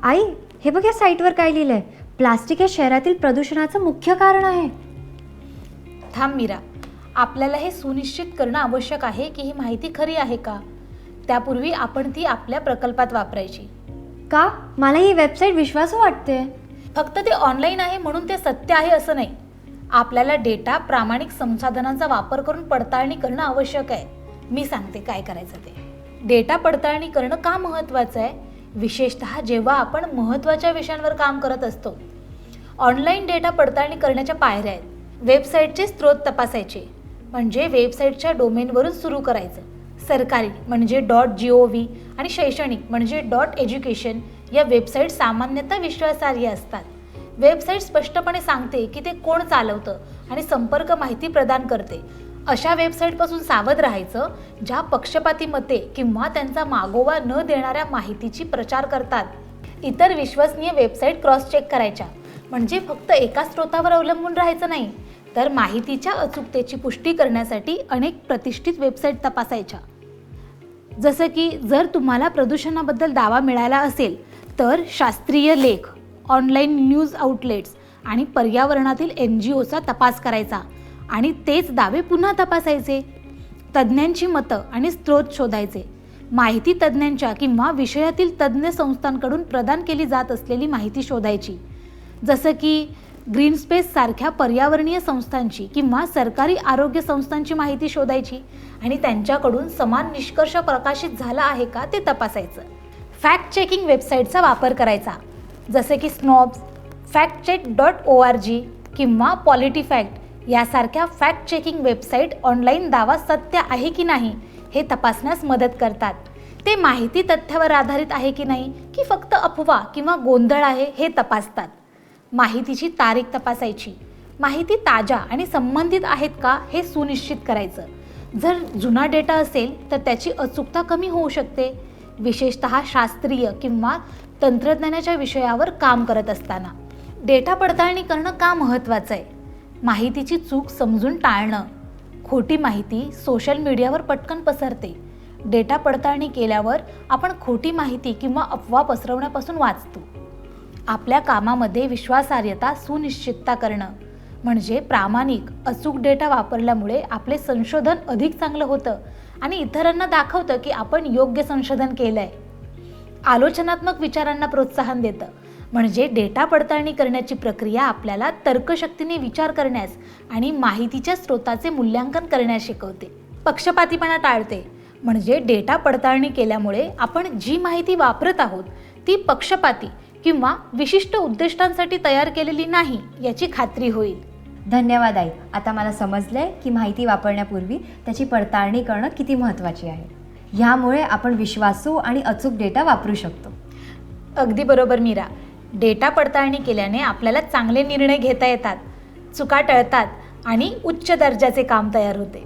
आई, हे बघ या साईटवर काय लिहिलंय. प्लास्टिक हे शहरातील प्रदूषणाचं मुख्य कारण आहे. थांब मीरा, आपल्याला हे सुनिश्चित करणं आवश्यक आहे की ही माहिती खरी आहे का. त्यापूर्वी आपण ती आपल्या प्रकल्पात वापरायची. का? मला ही वेबसाईट विश्वासू वाटते. फक्त ते ऑनलाईन आहे म्हणून ते सत्य आहे असं नाही. आपल्याला डेटा प्रामाणिक संसाधनांचा वापर करून पडताळणी करणं आवश्यक आहे. मी सांगते काय करायचं ते. डेटा पडताळणी करणं का महत्त्वाचं आहे, विशेषतः जेव्हा आपण महत्त्वाच्या विषयांवर काम करत असतो. ऑनलाईन डेटा पडताळणी करण्याच्या पायऱ्या आहेत. वेबसाईटचे स्रोत तपासायचे, म्हणजे वेबसाईटच्या डोमेनवरून सुरू करायचं. सरकारी म्हणजे .gov आणि शैक्षणिक म्हणजे .education या वेबसाईट सामान्यतः विश्वासार्ह असतात. वेबसाईट स्पष्टपणे सांगते की ते कोण चालवतं आणि संपर्क माहिती प्रदान करते. अशा वेबसाईटपासून सावध राहायचं ज्या पक्षपाती मते किंवा त्यांचा मागोवा न देणाऱ्या माहितीची प्रचार करतात. इतर विश्वसनीय वेबसाईट क्रॉस चेक करायच्या, म्हणजे फक्त एका स्रोतावर अवलंबून राहायचं नाही, तर माहितीच्या अचूकतेची पुष्टी करण्यासाठी अनेक प्रतिष्ठित वेबसाईट तपासायच्या. जसं की जर तुम्हाला प्रदूषणाबद्दल दावा मिळाला असेल तर शास्त्रीय लेख, ऑनलाईन न्यूज आउटलेट्स आणि पर्यावरणातील NGOचा तपास करायचा आणि तेच दावे पुन्हा तपासायचे. तज्ज्ञांची मतं आणि स्रोत शोधायचे. माहिती तज्ज्ञांच्या किंवा विषयातील तज्ज्ञ संस्थांकडून प्रदान केली जात असलेली माहिती शोधायची, जसं की ग्रीनस्पेस सारख्या पर्यावरणीय संस्थांची किंवा सरकारी आरोग्य संस्थांची माहिती शोधायची आणि त्यांच्याकडून समान निष्कर्ष प्रकाशित झाला आहे का ते तपासायचं. फॅक्ट चेकिंग वेबसाईटचा वापर करायचा, जसे की स्नॉब्स, factcheck.org किंवा पॉलिटिफॅक्ट यासारख्या फॅक्ट चेकिंग वेबसाईट ऑनलाईन दावा सत्य आहे की नाही हे तपासण्यास मदत करतात. ते माहिती तथ्यावर आधारित आहे की नाही की फक्त अफवा किंवा गोंधळ आहे हे तपासतात. माहितीची तारीख तपासायची. माहिती ताज्या आणि संबंधित आहेत का हे सुनिश्चित करायचं. जर जुना डेटा असेल तर त्याची अचूकता कमी होऊ शकते, विशेषतः शास्त्रीय किंवा तंत्रज्ञानाच्या विषयावर काम करत असताना. डेटा पडताळणी करणं का महत्त्वाचं आहे? माहितीची चूक समजून टाळणं. खोटी माहिती सोशल मीडियावर पटकन पसरते. डेटा पडताळणी केल्यावर आपण खोटी माहिती किंवा अफवा पसरवण्यापासून वाचतो. आपल्या कामामध्ये विश्वासार्हता सुनिश्चितता करणं, म्हणजे प्रामाणिक अचूक डेटा वापरल्यामुळे आपले संशोधन अधिक चांगलं होतं आणि इतरांना दाखवतं की आपण योग्य संशोधन केलं आहे. आलोचनात्मक विचारांना प्रोत्साहन देतं, म्हणजे डेटा पडताळणी करण्याची प्रक्रिया आपल्याला तर्कशक्तीने विचार करण्यास आणि माहितीच्या स्रोताचे मूल्यांकन करण्यास शिकवते. पक्षपातीपणा टाळते, म्हणजे डेटा पडताळणी केल्यामुळे आपण जी माहिती वापरत आहोत ती पक्षपाती किंवा विशिष्ट उद्दिष्टांसाठी तयार केलेली नाही याची खात्री होईल. धन्यवाद आई. आता मला समजलंय की माहिती वापरण्यापूर्वी त्याची पडताळणी करणं किती महत्त्वाची आहे. ह्यामुळे आपण विश्वासू आणि अचूक डेटा वापरू शकतो. अगदी बरोबर मीरा. डेटा पडताळणी केल्याने आपल्याला चांगले निर्णय घेता येतात, चुका टळतात आणि उच्च दर्जाचे काम तयार होते.